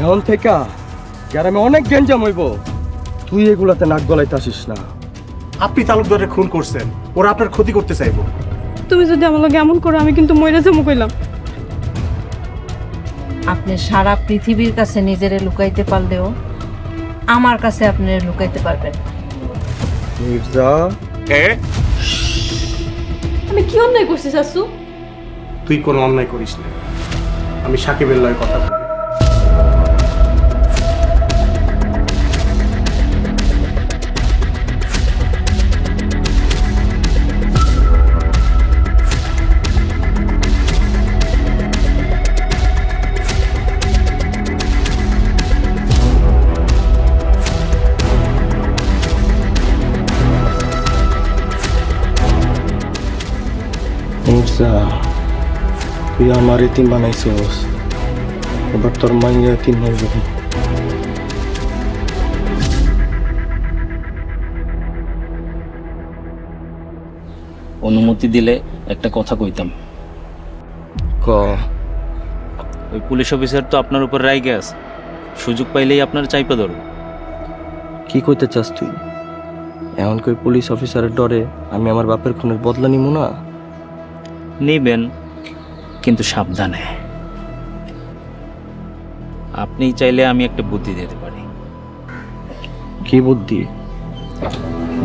এখন থেকে গ্রামে অনেক গেঞ্জাম হইব, তুই এগুলাতে নাক গলাইতে আসিস না। আপনি তালুকদারের খুন করছেন, ওরা আপনার ক্ষতি করতে চাইবো। তুমি যদি আমার লগে এমন করো আমি কিন্তু মইরা যাবো কইলাম। আপনি সারা পৃথিবীর কাছে নিজেরে লুকাইতে পারলেও আমার কাছে আপনি লুকাইতে পারবেন। মির্জা, আমি কি অন্যায় করছি শাশু? তুই কোনো অন্যায় করিস না, আমি সাকিবের লয় কথা বলি। মির্জা, তুই আমার এতিম বানাইছিস, এবার তোর মাইয়া এতিম হইব। অনুমতি দিলে একটা কথা কইতাম। ক। ওই পুলিশ অফিসার তো আপনার উপর রাইগে আছে, সুযোগ পাইলেই আপনার চাইপা ধরবে। কি কইতে চাস তুই? এখন কই পুলিশ অফিসারের ডরে আমি আমার বাপের খুনের বদলা নিব না? নিবেন, কিন্তু সাবধানে। আপনি চাইলে আমি একটা বুদ্ধি দিতে পারি। কি বুদ্ধি?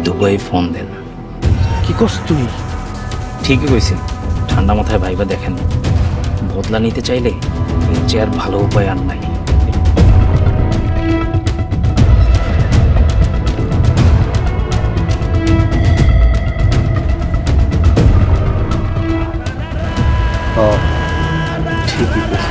দুবাই ফোন দেন। কি করছ তুই? ঠিকই কইছি, ঠান্ডা মাথায় ভাইবা দেখেন। বদলা নিতে চাইলে এর চেয়ে আর ভালো উপায় আর নাই। ঠিকই কইছিস।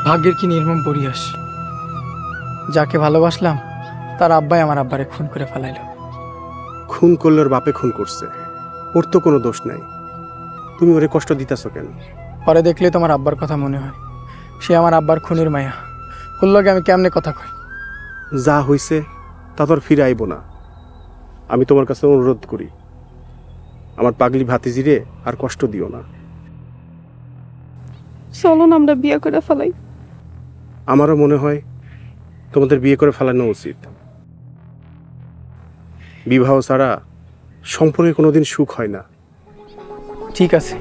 ভাগ্যের কি নির্মম পরিহাস, যাকে ভালোবাসলাম তার আব্বাই আমার আব্বারে খুন করে ফেলাইল। খুন করলে ওর বাপে খুন করছে, ওর তো কোনো দোষ নাই, তুমি ওরে কষ্ট দিতেছ কেন? পরে দেখলে তোমার আব্বার কথা মনে হয়, সে আমার আব্বার খুনের মায়া। ওর লগে আমি কেমনে কথা কই? যা হইছে তা তোর ফিরে আইব না। আমি তোমার কাছে অনুরোধ করি, আমার পাগলি ভাতিজিরে আর কষ্ট দিও না। চলো না আমরা বিয়ে করে ফেলাই। আমারও মনে হয় তোমাদের বিয়ে করে ফেলানো উচিত। বিবাহ ছাড়া সম্পর্কে কোনোদিন সুখ হয় না। ঠিক আছে,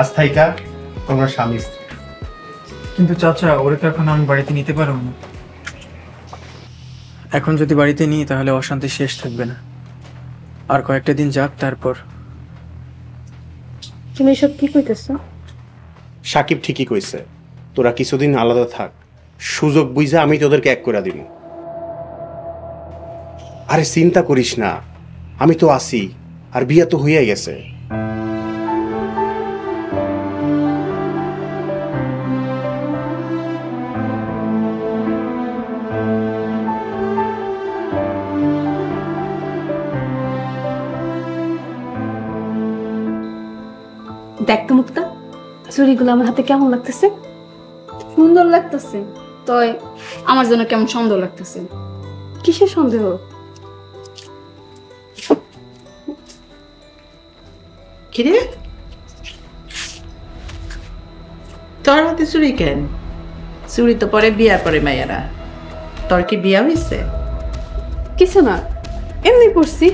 আজ থাইকা তোমরা স্বামী স্ত্রী। কিন্তু চাচা ওরে তো এখন আমি বাড়িতে নিতে পারবো না। এখন যদি বাড়িতে নিই তাহলে অশান্তি শেষ থাকবে না। আর কয়েকটা দিন যাক, তারপর। তুমি এসব কি কইতেছো? সাকিব ঠিকই কইছে, তোরা কিছুদিন আলাদা থাক, সুযোগ বুঝা আমি তোদেরকে এক করে দিব। আরে চিন্তা করিস না, আমি তো আছি, আর বিয়ে তো হইয়া গেছে। দেখ তো মুক্তা, চুড়িগুলো আমার হাতে কেমন লাগতেছে? সুন্দর লাগতেছে, তয় আমার জন্য কেমন সন্দেহ লাগতেছে। কিসের সন্দেহ? কিরে তোর হাতে চুরি কেন? চুরি তো পরে বিয়ার পরে মাইয়ারা। তোর কি বিয়া হয়েছে? কিছু না, এমনি পড়ছি।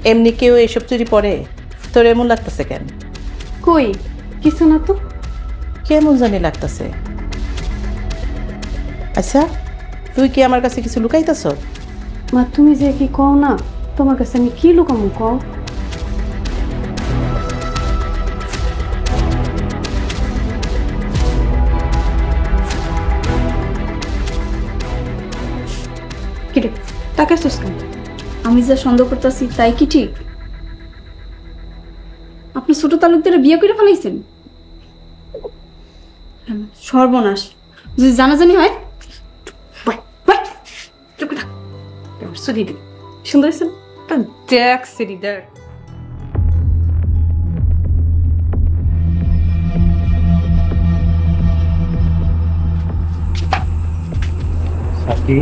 এমনি কেউ এসব চুরি পরে? তোর এমন লাগতেছে কেন? কই কিছু না তো। কেমন জানি লাগতেছে। আচ্ছা, তুই কি আমার কাছে কিছু লুকাইতেছ? মা তুমি যে কি কও না, তোমার কাছে আমি কি লুকামু কও? কিরে তাকাইছিস কেন? আমি যা সন্দেহ করতেছি তাই কি ঠিক? আপনি ছোট তালুকদারে বিয়ে করে ফেলাইছেন? সর্বনাশ, যদি জানাজানি হয়। সুন্দর হয়েছে? দেখ সিরি দেখ। সাকি,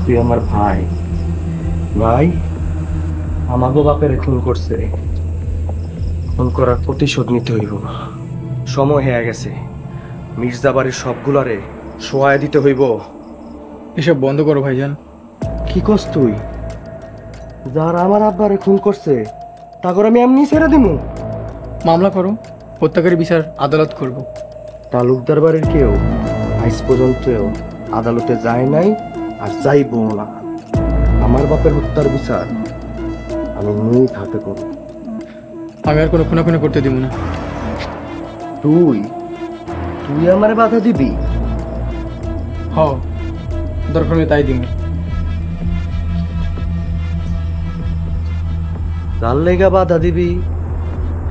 তুই আমার ভাই। ভাই আমাগো বাপের খুন করছে, খুন করার প্রতিশোধ নিতে হইব। সময় হয়ে গেছে, মির্জাবাড়ির সবগুলারে সোয়ায় দিতে হইব। এসব বন্ধ করো ভাইজান। কি কস তুই? যারা আমার আব্বারে খুন করছে তাগর আমি এমনি ছেড়ে দিমু? মামলা করো, হত্যাকারী বিচার আদালত করব। তালুকদার বাড়ির কেউ আজ পর্যন্ত আদালতে যায় নাই আর যাইবো না। আমার বাপের হত্যার বিচার আমি নিজ হাতে করব। আমি আর কোনো খুনাখুনি করতে দিব না। তুই তুই আমার বাধা দিবি? হ, দরকার হলে তাই দিব। যার লেগা বাধা দিবি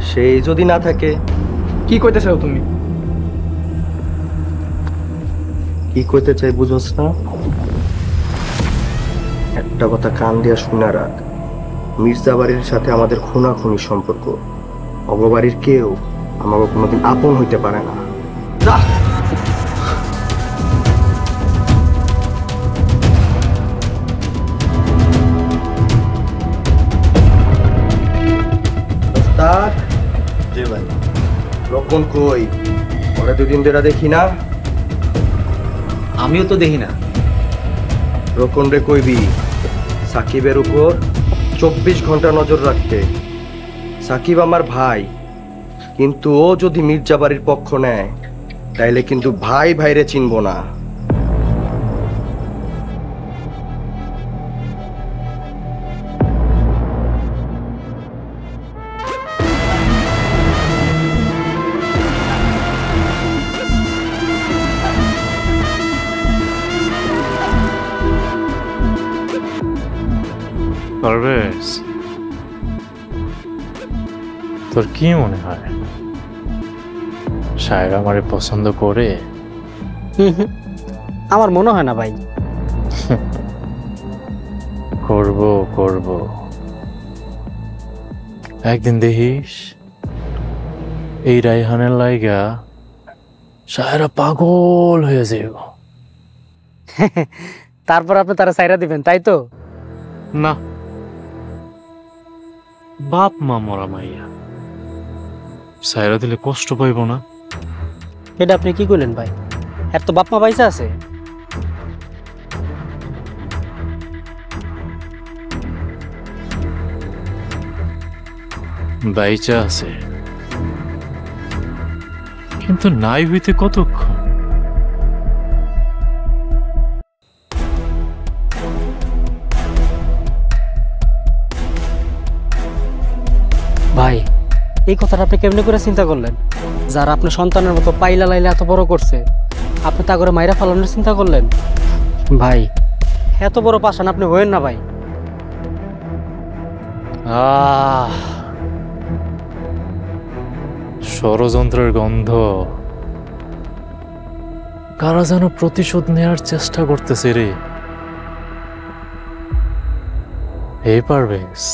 সেই যদি না থাকে? কি কইতে চাও তুমি? কি কইতে চাই বুঝোস না? একটা কথা কান দিয়া শুনে রাখ, মির্জা বাড়ির সাথে আমাদের খুনাখুনি সম্পর্ক। অগবাড়ির কেউ আমাকে কোনোদিন আপন হইতে পারে না। যা। ওস্তাদ। জি ভাই। রকম কই? পরে দুদিন ধরে দেখি না। আমিও তো দেখি না। রকম রে কইবি সাকিবের উপর 24 ঘন্টা নজর রাখতে। সাকিব আমার ভাই, কিন্তু ও যদি মির্জা বাড়ির পক্ষ নেয় তাইলে কিন্তু ভাই ভাইরে চিনব না। পারভেজ, তোর কি মনে হয় সায়রা আমারে পছন্দ করে? আমার মনে হয় না ভাই। করব করব, একদিন দেখিস এই রাইহানের লাইগা সায়রা পাগল হয়ে যাব। তারপর আপনি তারা সাইরা দিবেন, তাই তো? না, বাপ মা মরা মাইয়া সায়রা দিলে কষ্ট পাইব না? এটা আপনি কি করলেন ভাই? এর তো বাপ মা পয়সা আছে। বাইচা আছে, কিন্তু নাই হইতে কতক্ষণ? ভাই এই কথাটা আপনি কেমনে করে চিন্তা করলেন? যারা আপনার সন্তানের মতো পাইলা লাইলা এত বড় করছে, আপনি তা করে মাইরা ফালানোর চিন্তা করলেন? ভাই এত বড় পাশান আপনি হয়েন না ভাই। ষড়যন্ত্রের গন্ধ। কারা যেন প্রতিশোধ নেওয়ার চেষ্টা করতেছে রে। এই পারভেজ,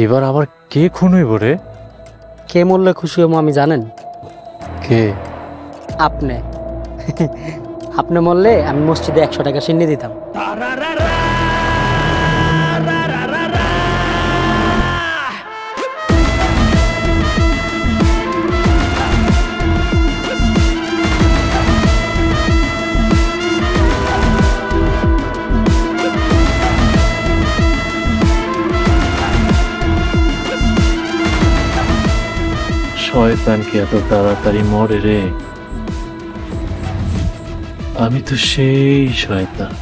এবার আবার কে খুন হইব রে? কে মরলে খুশি হবো আমি জানেন? কে? আপনি। আপনি মরলে আমি মসজিদে 100 টাকা সিন্নি দিতাম। শয়তান কি এত তাড়াতাড়ি মরে রে? আমি তো সেই শয়তান।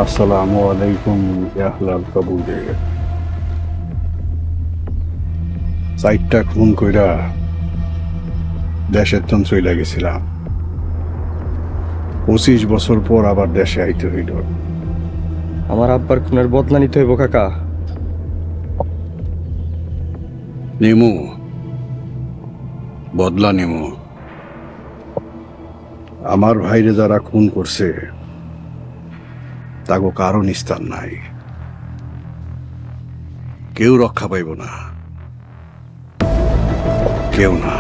আসসালামু আলাইকুম আহলাল কাবুলে। সাইটটা খুন কইরা দেশের তন চইলা গেছিলাম। 25 বছর পর আবার দেশে আইতে হইল। আমার আব্বার খুনের বদলা নিতে হইব কাকা। নেমু, বদলা নেমু। আমার ভাইরে যারা খুন করছে তাগো কারো নিস্তার নাই, কেউ রক্ষা পাইব না, কেউ না।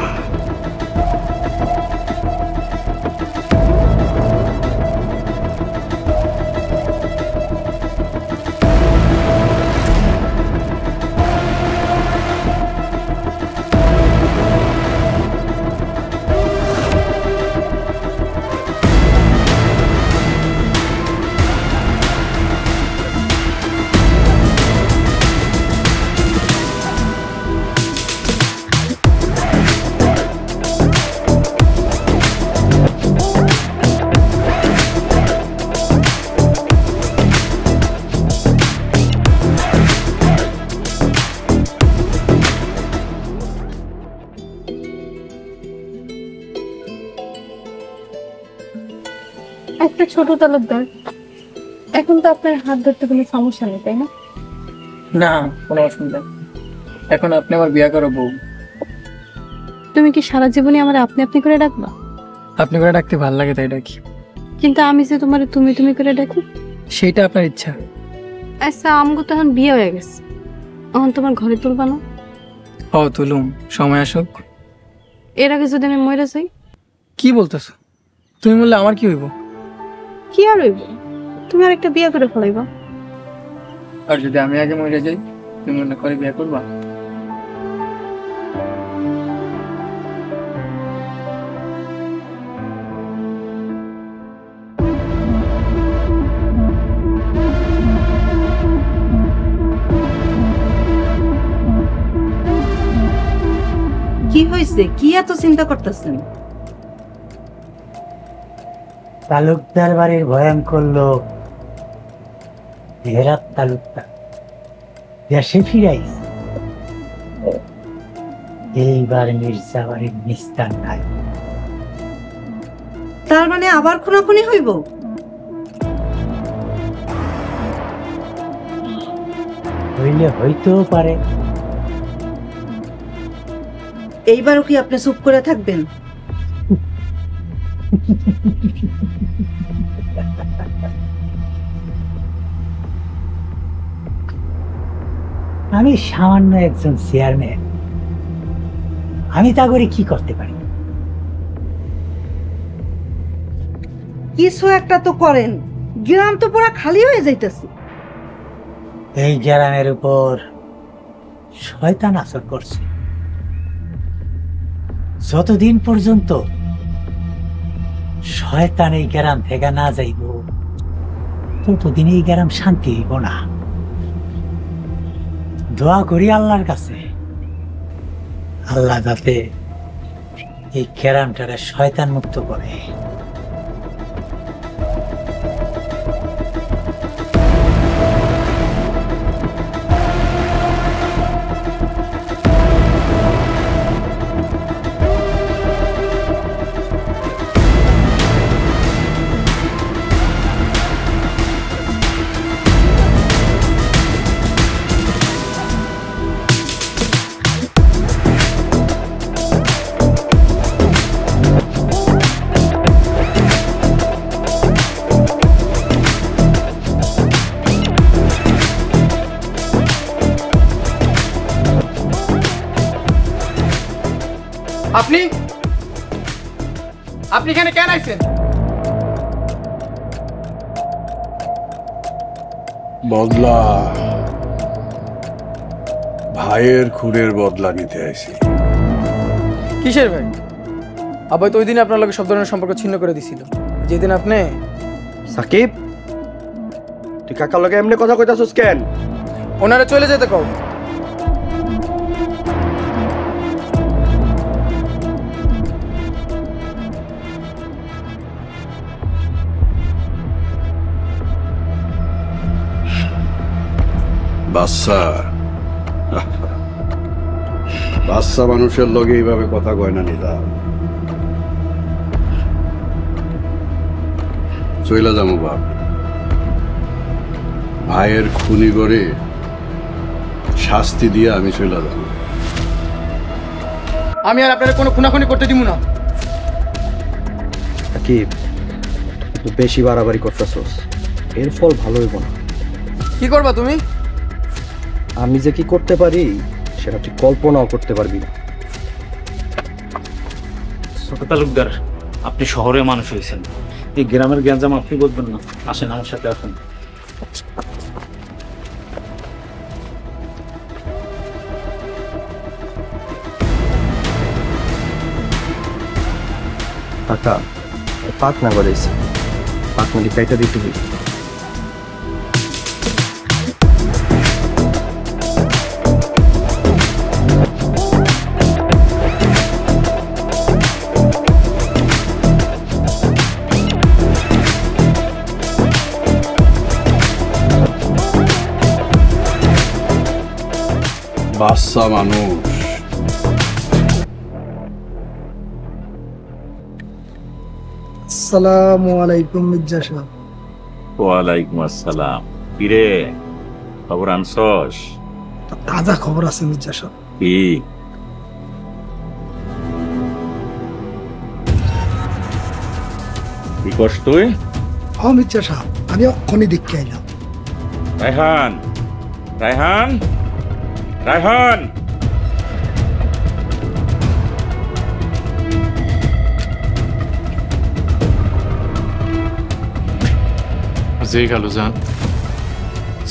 একটা ছোট তালুকদার, এখন তো আপনার হাত ধরতে কোনো সমস্যা নেই, তাই না? না, কোনো অসুবিধা নেই। এখন আপনি আমার বিয়ে করো বউ। তুমি কি সারা জীবনে আমার আপনি আপনি করে ডাকবা? আপনি করে ডাকতে ভালো লাগে তাই ডাকি। কিন্তু আমি যে তোমার তুমি তুমি করে ডাকি, সেইটা আপনার ইচ্ছা। আচ্ছা, আমগো তো এখন বিয়ে হয়ে গেছে, এখন তোমার ঘরে তুলবা না? ও তুলুম, সময় আসুক। এর আগে যদি আমি মরে যাই? কি বলতেছো? তুমি বললে আমার কি হইব? কি আর হইব, তুমি আর একটা বিয়ে করে ফেলাইবা। আর যদি আমি আগে মরে যাই, তুমি মনে করে বিয়ে করবা? কি হয়েছে? কি এত চিন্তা করতেছেন? তালুকদার বাড়ির ভয়ঙ্কর লোক হেরাত তালুকদার দেশে ফিরাইছে। এইবার মির্জা বাড়ির নিস্তার নাই। তার মানে আবার খুনাখুনি হইব? হইলে হইতেও পারে। এইবারও কি আপনি চুপ করে থাকবেন? আমি সামান্য একজন চেয়ারম্যান, আমি তা করে কি করতে পারি? কিছু একটা তো করেন, গ্রাম তো পুরো খালি হয়ে যাইতেছে। এই গ্রামের উপর শয়তান আসর করছে। যতদিন পর্যন্ত শয়তান এই গ্রাম থেকে না যাইব, ততদিন এই গ্রাম শান্তি হইব না। দোয়া করি আল্লাহর কাছে, আল্লাহ যাতে এই গ্রামটারে শয়তান মুক্ত করে। আপনি আপনি এখানে কেন আইছেন? বদলা ভাইয়ের খুনের বদলা নিতে আইছি। কিসের ভাই? আব্বাই তো ওই দিন আপনার লগে সব ধরনের সম্পর্ক ছিন্ন করে দিছিল, যেদিন আপনি সাকিব, তুই কাকার লগে এমনি কথা কইতাছস কেন? ওনারা চলে যেতে কও। বাচ্চা বাচ্চা মানুষের লগে এইভাবে কথা কয় না নিলাম। চইলা যাবো বাপ, ভাইয়ের খুনি করে শাস্তি দিয়ে আমি চইলা যাবো। আমি আর আপনারা কোনো খুনাখুনি করতে দিব না। সাকিব, তুই বেশি বাড়াবাড়ি করতেছস, এর ফল ভালো হইব না। কি করবা তুমি? আমি যে কি করতে পারি সেটা তুই কল্পনাও করতে পারবি না। ছোট তালুকদার, আপনি শহরে মানুষ হয়েছেন, এই গ্রামের গ্যাঞ্জাম আপনি বলবেন না। আসেন আমার সাথে, আসেন। কাকা, পাক না বাজাইছে, পাক না কাইটা দিতে হইব। বাচ্চা মানুষ আসসালামু আলাইকুম মির্জা সাহেব। ওয়ালাইকুম আসসালাম। কিরে, খবর আনছস? তাজা খবর আছে মির্জা সাহেব। কি? কি করছ তুই? মির্জা সাহেব, আমি অক্ষণই দেখতে আইলাম। রায়হান, রায়হান, রায়হান! জি খালু যান।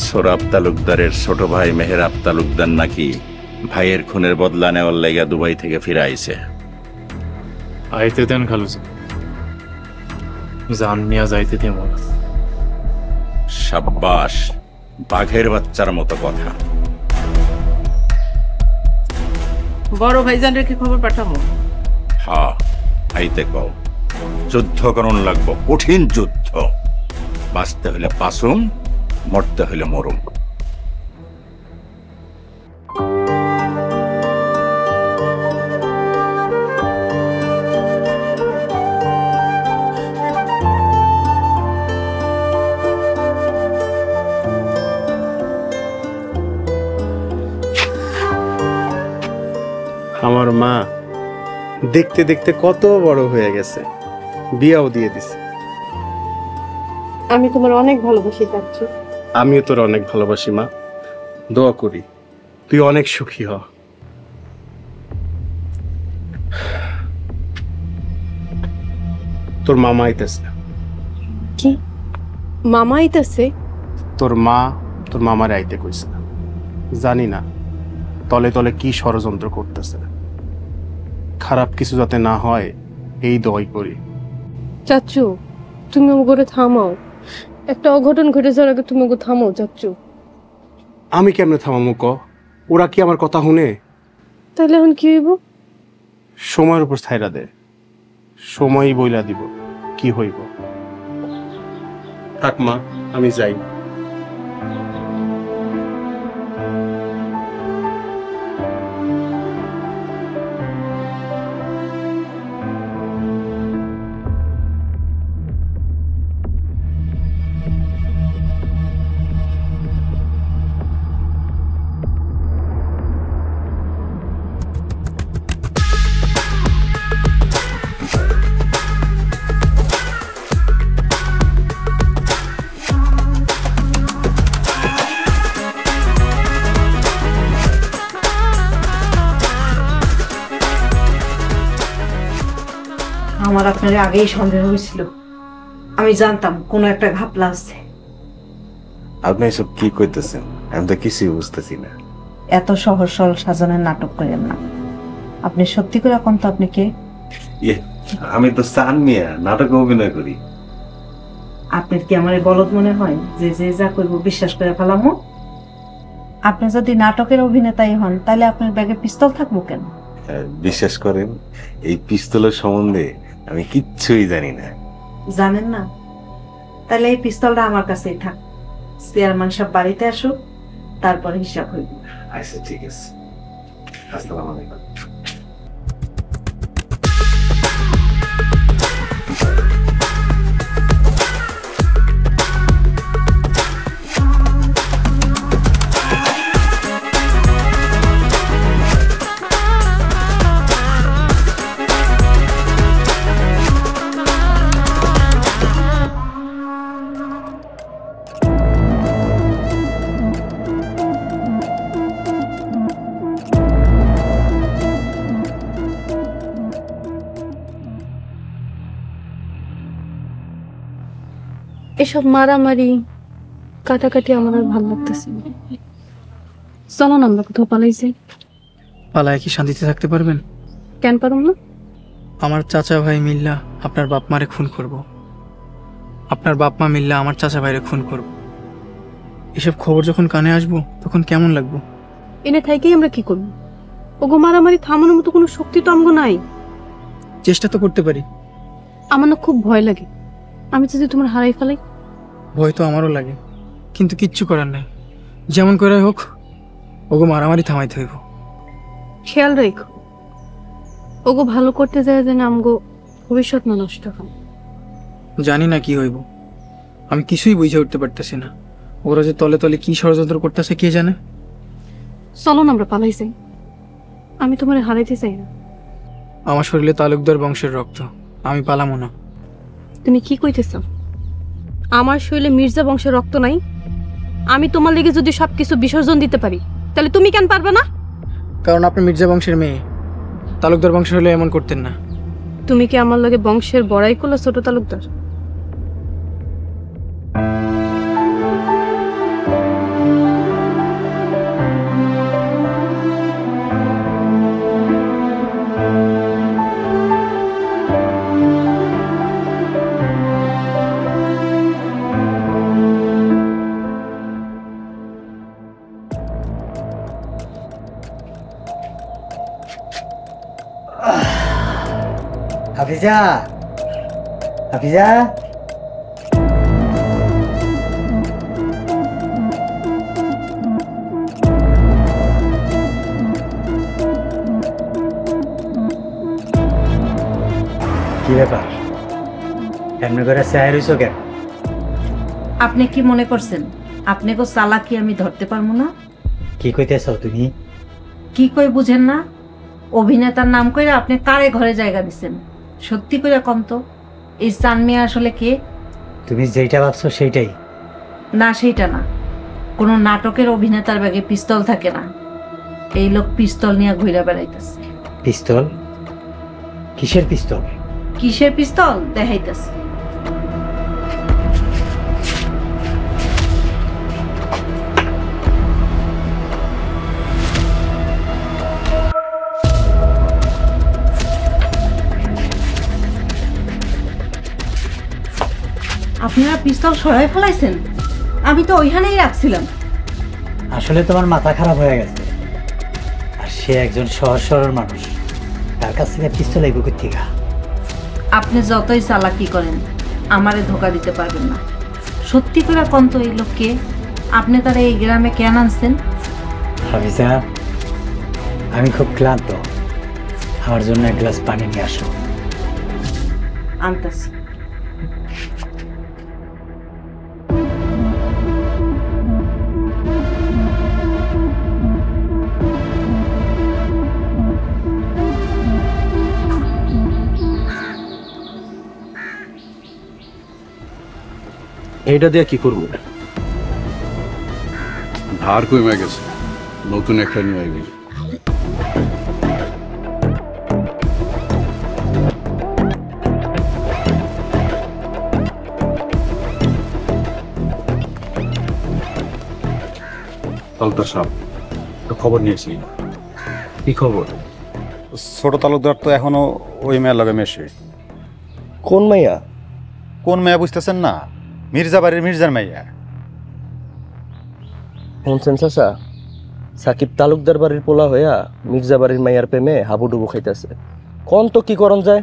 সোরাব তালুকদারের ছোট ভাই মেহেরাব তালুকদার নাকি ভাইয়ের খুনের বদলা নেওয়ার লাইগা দুবাই থেকে ফিরে আইছে। আইতে দেন খালু যান, জান নিয়া যাইতে দেব। সাব্বাস, বাঘের বাচ্চার মতো কথা। বড় ভাইজানরে কি খবর পাঠাবো? হ্যাঁ, আইতে কও। যুদ্ধ করণ লাগবো, কঠিন যুদ্ধ। বাঁচতে হইলে বাঁচুম, মরতে হইলে মরুম। আমার মা দেখতে দেখতে কত বড় হয়ে গেছে, বিয়াও দিয়ে দিছে। আমি তোমার অনেক ভালোবাসি চাচ্চু। আমিও তোর অনেক ভালোবাসি মা, দোয়া করি তুই অনেক সুখী হ। তোর মামা আইতেছে। কি মামা আইতেছে? তোর মা তোর মামার আইতে কইছে, জানি না তলে তলে কি ষড়যন্ত্র করতেছে। খারাপ কিছু যাতে না হয় এই দোয়াই করি। চাচ্চু, তুমি ওগরে থামাও। একটা অঘটন ঘটে যাওয়ার আগে তুমি ওগো থামাও চাচ্চু। আমি কেমনে থামামু ক? ওরা কি আমার কথা শুনে? তাহলে এখন কি হইব? সময়ের উপর ছাইরা দে, সময়ই বইলা দিব কি হইব। থাক মা, আমি যাই। আমার আপনার আগেই সন্দেহ হয়েছিল, আমি জানতাম কোনো একটা ঘাপলা আছে। আপনি এসব কি কইতেছেন? আমি তো কিছুই বুঝতেছি না। এত সহজ সরল সাজানোর নাটক করেন না। আপনি সত্যি করে এখন তো আপনি কে? আমি তো সান মিয়া, নাটকে অভিনয় করি। আপনার কি আমার বলদ মনে হয় যে যে যা করবো বিশ্বাস করে ফেলামো? আপনি যদি নাটকের অভিনেতাই হন তাহলে আপনার ব্যাগে পিস্তল থাকবো কেন? বিশ্বাস করেন, এই পিস্তলের সম্বন্ধে আমি কিচ্ছুই জানি না। জানেন না? তাহলে এই পিস্তলটা আমার কাছেই থাক। চেয়ারম্যান সাহেব বাড়িতে আসুক, তারপরে হিসাব হইব। আচ্ছা ঠিক আছে, আসসালামু আলাইকুম। এসব মারামারি কাটাকাটি আমার আর ভালো লাগতেছে না। চলো না আমরা কোথাও পালাইছি। পালায় কি শান্তিতে থাকতে পারবেন? কেন পারুম না? আমার চাচা ভাই মিল্লা আপনার বাপ মারে খুন করব, আপনার বাপ মা মিল্লা আমার চাচা ভাইরে খুন করব। এসব খবর যখন কানে আসবো তখন কেমন লাগবো? এনে থাইকেই আমরা কি করবো? ওগো মারামারি থামানোর মতো কোনো শক্তি তো আমগো নাই। চেষ্টা তো করতে পারি। আমার না খুব ভয় লাগে, আমি যদি তোমার হারাই ফেলাই। ভয় তো আমারও লাগে, কিন্তু কিচ্ছু করার নাই। যেমন করে হোক ওগো মারামারি থামাইতে হইব। খেয়াল রেখো, ওগো ভালো করতে যায় যেন আমগো ভবিষ্যৎ না নষ্ট হয়। জানি না কি হইব, আমি কিছুই বুঝে উঠতে পারতেছি না। ওরা যে তলে তলে কি ষড়যন্ত্র করতেছে কে জানে। চলো না আমরা পালাই যাই, আমি তোমার হারাইতে চাই না। আমার শরীরে তালুকদার বংশের রক্ত, আমি পালামো না। তুমি কি কইতেছ? আমার শরীরে মির্জা বংশের রক্ত নাই? আমি তোমার লেগে যদি সবকিছু বিসর্জন দিতে পারি তাহলে তুমি কেন পারবে না? কারণ আপনি মির্জা বংশের মেয়ে, তালুকদার বংশের হলে এমন করতেন না। তুমি কি আমার লগে বংশের বড়াই করলো ছোট তালুকদার? হাফিজা, হাফিজা, কি ব্যাপার? এমনি করে চাই রইছ কেন? আপনি কি মনে করছেন আপনি গো চালাকি আমি ধরতে পারবো না? কি কইতেছ তুমি? কি কই বুঝেন না? অভিনেতার নাম কইরা আপনি কারে ঘরে জায়গা দিছেন? সত্যি করে কম তো, এই চান মিয়া আসলে কে? তুমি যেটা ভাবছো সেইটাই। না সেইটা না, কোনো নাটকের অভিনেতার ব্যাগে পিস্তল থাকে না। এই লোক পিস্তল নিয়ে ঘুরে বেড়াইতেছে। পিস্তল? কিসের পিস্তল? কিসের পিস্তল দেখাইতেছে। আপনারা পিস্তল সরাই ফেলাইছেন? আমি তো ওইখানেই রাখছিলাম। আসলে তোমার মাথা খারাপ হয়ে গেছে। আর সে একজন সহজ সরল মানুষ, তার কাছ থেকে পিস্তল আইব কই থেকে? আপনি যতই চালাকি করেন আমারে ধোকা দিতে পারবেন না। সত্যি করে কোন তো এই লোককে আপনি তারা এই গ্রামে কেন আনছেন? হাফিজা, আমি খুব ক্লান্ত, আমার জন্য এক গ্লাস পানি নিয়ে আসো। আনতাছি। এইটা দিয়ে কি করবো? ধার কমে গেছে, নতুন একটা নিয়ে আইবি। তালুকদার সাহেব, তো খবর নিয়েছি। কি খবর? ছোট তালুকদার তো এখনো ওই মেয়ের লগে মেশে। কোন মাইয়া? কোন মেয়ে বুঝতেছেন না? মির্জা বাড়ির মির্জার মাইয়া। শুনছেন চাচা, সাকিব তালুকদার বাড়ির পোলা হইয়া মির্জা বাড়ির মাইয়ার প্রেমে হাবুডুবু খাইতেছে। কোন তো কি করণ যায়?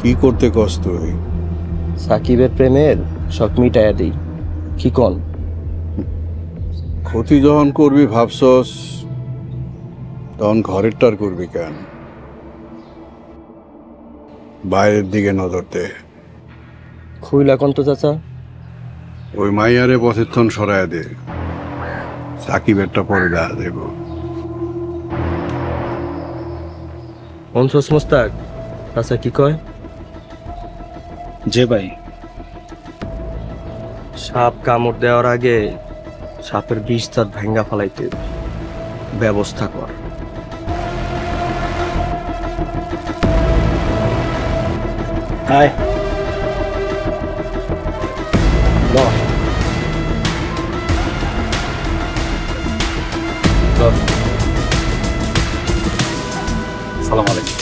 কি করতে কষ্ট হয়? সাকিবের প্রেমের শখ মিটাইয়া দিই। কি কন? ক্ষতি যখন করবি ভাবছস, তখন ঘরেরটার করবি কেন? বাইরের দিকে নজর দে। খুইলা কন তো চাচা। ওই মাইয়ারে পথের সরাইয়া দে, সাকিবেরটা পরে দেখা দেব। অনসোস মোস্তাক, চাচা কি কয়? যে ভাই, সাপ কামড় দেওয়ার আগে সাপের বিষ দাঁত ভাঙ্গা ফেলাইতে ব্যবস্থা কর। হাই সালাম আলাইকুম।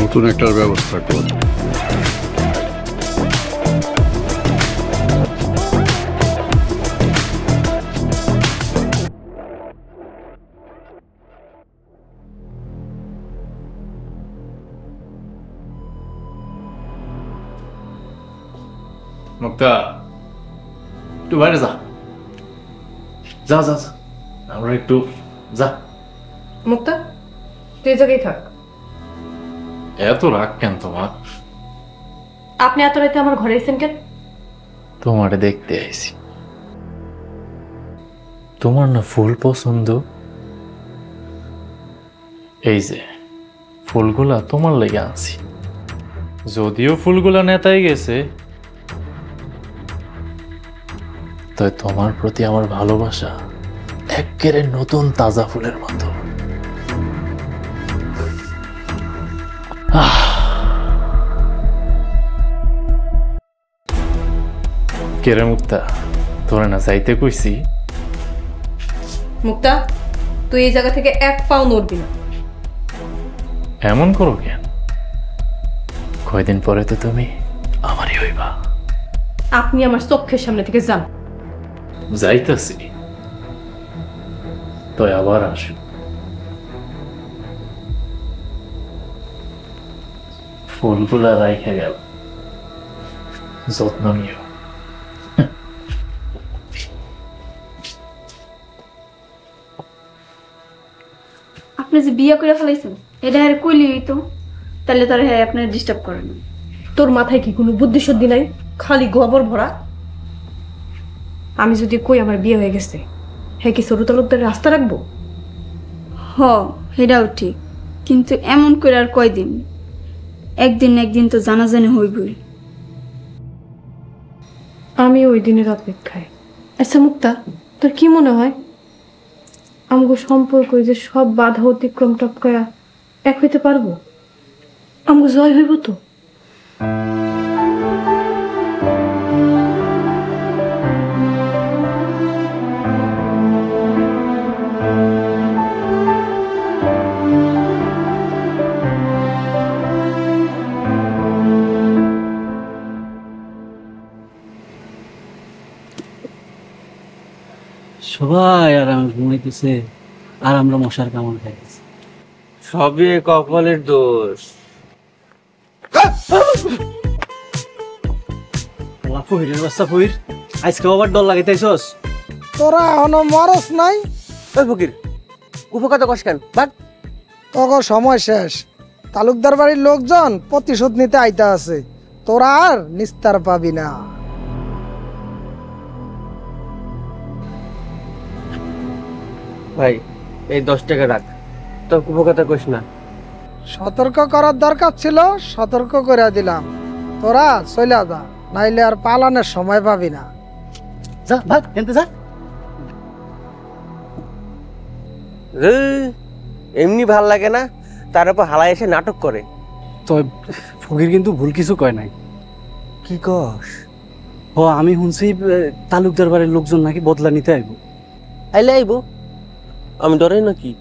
নতুন একটার ব্যবস্থা কর। মুক্তা, একটু বাইরে যা যা যা যা, আমরা একটু যা। মুক্তা, তুই জায়গায় থাক। এত রাগ কেন তোমার? আপনি এত রাতে আমার ঘরে এসেছেন কেন? তোমারে দেখতে আইছি। তোমার না ফুল পছন্দ? এই যে ফুলগুলা তোমার লেগে আনছি। যদিও ফুলগুলা নেতাই গেছে, তাই তোমার প্রতি আমার ভালোবাসা একেবারে নতুন তাজা ফুলের মতো। কেরে মুক্তা, তোরা না যাইতে কইছি? মুক্তা, তুই এই জায়গা থেকে এক পাও নড়বি না। এমন করো কেন? কয়দিন পরে তো তুমি আমারই হইবা। আপনি আমার চোখের সামনে থেকে যান। যাইতাছি, তো আবার আসো। ফুলগুলা রাইখা গেল, যত্ন নিও। আপনি যে বিয়ে করে ফেলাইছেন, এটা হ্যাঁ কইলি তো, তাহলে তারা হ্যাঁ আপনার ডিস্টার্ব করে না। তোর মাথায় কি কোনো বুদ্ধি শুদ্ধি নাই? খালি গোবর ভরা। আমি যদি কই আমার বিয়ে হয়ে গেছে, হ্যাঁ কি ছোট তালুকদার রাস্তা রাখবো? হ, এটাও ঠিক, কিন্তু এমন করে আর কয়দিন? একদিন একদিন তো জানাজানি হইবই। আমি ওই দিনের অপেক্ষায়। আচ্ছা মুক্তা, তোর কি মনে হয় আমগো সম্পর্ক যে সব বাধা অতিক্রম টপকায়া এক হইতে পারবো? আমগো জয় হইব তো? সবাই আরাম ঘুমাইতেছে আর আমরা মশার কামড় খাইতেছি। সবই কপালের দোষ। ফহিরের বাচ্চা ফহির, আজকে আবার ডর লাগাইতেছস? তোরা এখনো মরস নাই? ওই ফকির, উপকার কস কেন? বাট তখন সময় শেষ। তালুকদার বাড়ির লোকজন প্রতিশোধ নিতে আইতা আছে, তোরা আর নিস্তার পাবি না। ভাই, এই 10 টাকা রাখ, তোর উপকার কইস না। সতর্ক করার দরকার ছিল, সতর্ক করে দিলাম। তোরা চলে যা। নাইলে আর পালানোর সময় পাবি না। যা ভাগ এনতে যা। এমনি ভাল লাগে না, তার উপর হালাই এসে নাটক করে। তো ফকির কিন্তু ভুল কিছু কয় নাই। কি কস? ও আমি শুনছি তালুকদার বাড়ির লোকজন নাকি বদলা নিতে আইব। আইলে আইব, আমি ডরে নাকি?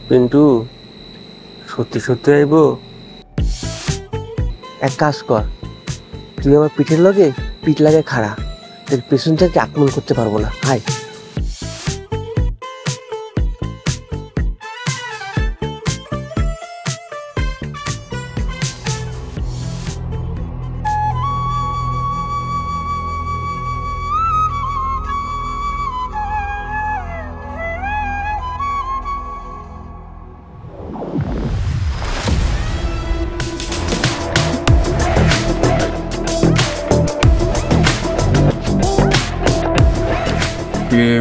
পিন্টু সত্যি সত্যি আইব? এক কাজ কর, তুই আমার পিঠের লগে পিঠ লাগে খাড়া, তোর পেছন থেকে আক্রমণ করতে পারবো না। হাই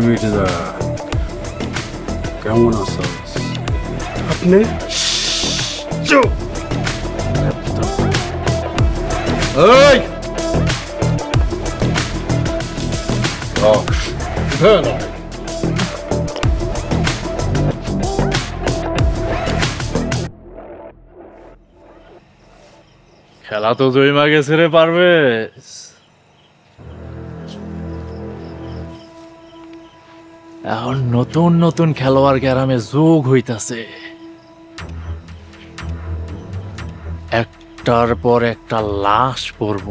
মির্জা, কেমন আছো? আপনি চুপ! এই! খেলা তো জয়মা গেছে রে, পারবে এখন নতুন নতুন খেলোয়াড় গ্রামে যোগ হইতাছে, একটার পর একটা লাশ পড়ব,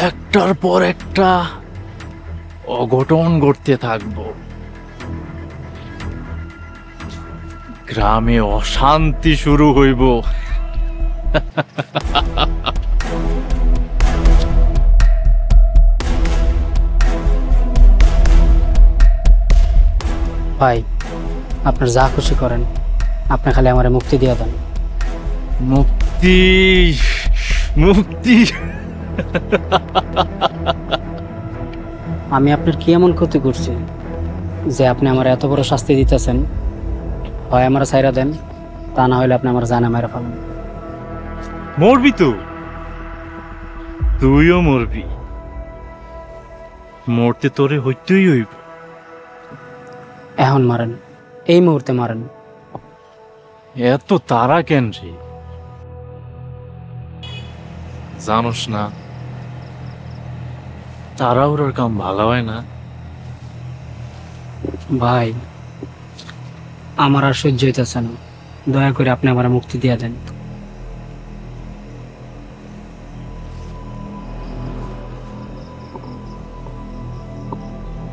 একটার পর একটা অঘটন ঘটতে থাকবো, গ্রামে অশান্তি শুরু হইব। ভাই আপনার যা খুশি করেন, আপনি খালি আমার মুক্তি দিয়ে দেন। মুক্তি মুক্তি আমি আপনার কি এমন ক্ষতি করছি যে আপনি আমার এত বড় শাস্তি দিতেছেন? হয় আমার ছাইরা দেন, তা না হলে আপনি আমার জানা মেরে ফেলেন। মরবি তো, তুইও মরবি, মরতে তোরে হইতেই হইব। এখন মারেন, এই মুহূর্তে মারেন। এত তারা কেন রে? জানোস না তাড়াহুড়োর কাম ভালো হয় না। ভাই আমার আর সহ্য হইতেছে না, দয়া করে আপনি আমার মুক্তি দিয়ে দেন।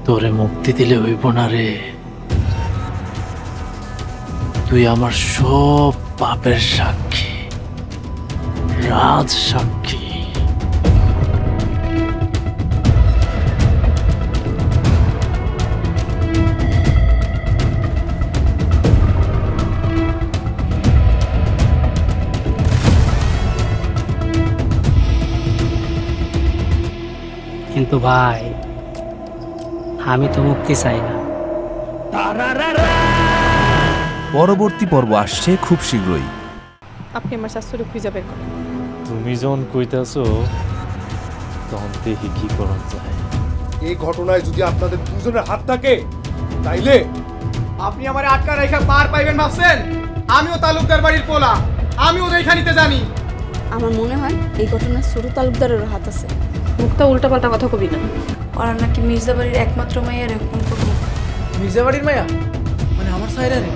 তোরে মুক্তি দিলে হইব না রে, তুই আমার সব পাপের সাক্ষী, রাজ সাক্ষী। কিন্তু ভাই আমি তো মুক্তি চাই না। পরবর্তী পর্ব আসছে খুব শীঘ্রই। আপনি আমার শাশুড়ি খুঁজে বের করেন। তুমি যখন কইতাছো তখন দেখি কি করা যায়। এই ঘটনায় যদি আপনাদের দুজনের হাত থাকে তাইলে আপনি আমার আটকা রেখা পার পাইবেন ভাবছেন? আমিও তালুকদার বাড়ির পোলা, আমিও ওইখানিতে জানি। আমার মনে হয় এই ঘটনার ছোট তালুকদারের হাত আছে। মুক্তা উল্টাপাল্টা কথা কবি না। ওরা নাকি মির্জা বাড়ির একমাত্র মাইয়ার খুন করবো। মির্জা বাড়ির মায়া মানে আমার সাইরা রে।